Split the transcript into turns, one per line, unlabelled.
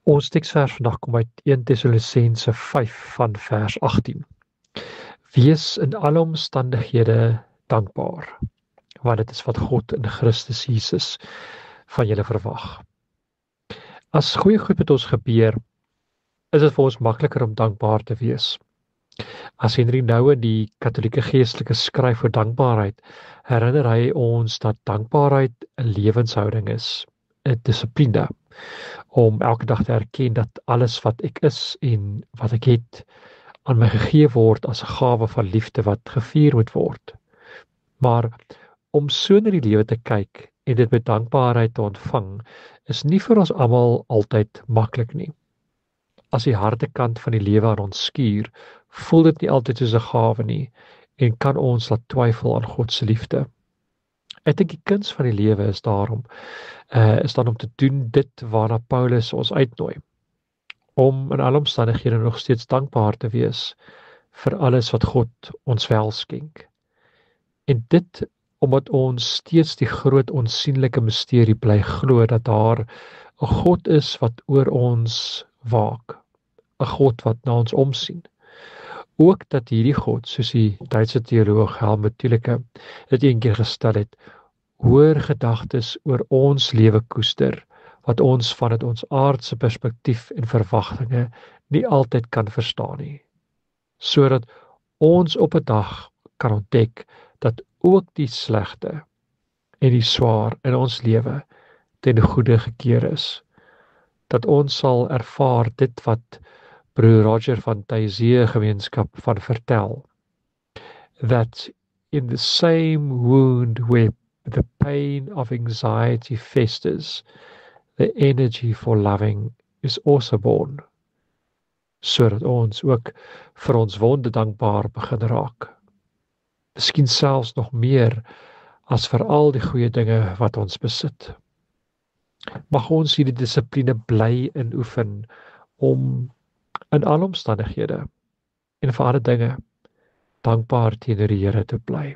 Ons teksvers vandag kom uit 1 Tessalonisense 5 van vers 18. Wees in alle omstandighede dankbaar, want dit is wat God in Christus Jesus van julle verwag. As goeie goed met ons gebeur, is dit vir ons makliker om dankbaar te wees. As Henry Nouwen in die katholieke geestelike skryf oor dankbaarheid, herinner hy ons dat dankbaarheid 'n lewenshouding is, 'n dissipline, om elke dag te erken dat alles wat ek is en wat ek het, aan my gegee word as 'n gawe van liefde wat gevier moet word. Maar om so na die lewe te kyk en dit met dankbaarheid te ontvang, is nie vir ons almal altyd maklik nie. As die harde kant van die lewe aan ons skuur, voel dit nie altyd soos 'n gawe nie en kan ons laat twyfel aan God se liefde. Ek dink die kuns van die lewe is dan om te doen dit waarna Paulus ons uitnooi, om in alle omstandighede nog steeds dankbaar te wees vir alles wat God ons wel skenk. En dit omdat ons steeds die groot onsienlike misterie bly glo dat daar 'n God is wat oor ons waak, 'n God wat na ons omsien. Ook dat hierdie God, soos die Duitse teoloog Helmut Thielicke dit eendag gestel het, hoër gedagtes oor ons lewe koester, wat ons vanuit ons aardse perspektief en verwagtinge nie altyd kan verstaan nie. Sodat ons op 'n dag kan ontdek dat ook die slegte en die swaar in ons lewe ten goeie gekeer is. Dat ons sal ervaar dit wat broer Roger van Taizé gemeenskap van vertel. That in the same wound where the pain of anxiety festers, the energy for loving is also born. Sodat ons ook vir ons wonde dankbaar begin raak. Miskien selfs nog meer as vir al die goeie dinge wat ons besit. Mag ons hierdie dissipline bly inoefen om in alle omstandighede en vir alle dinge dankbaar teenoor die Here te bly.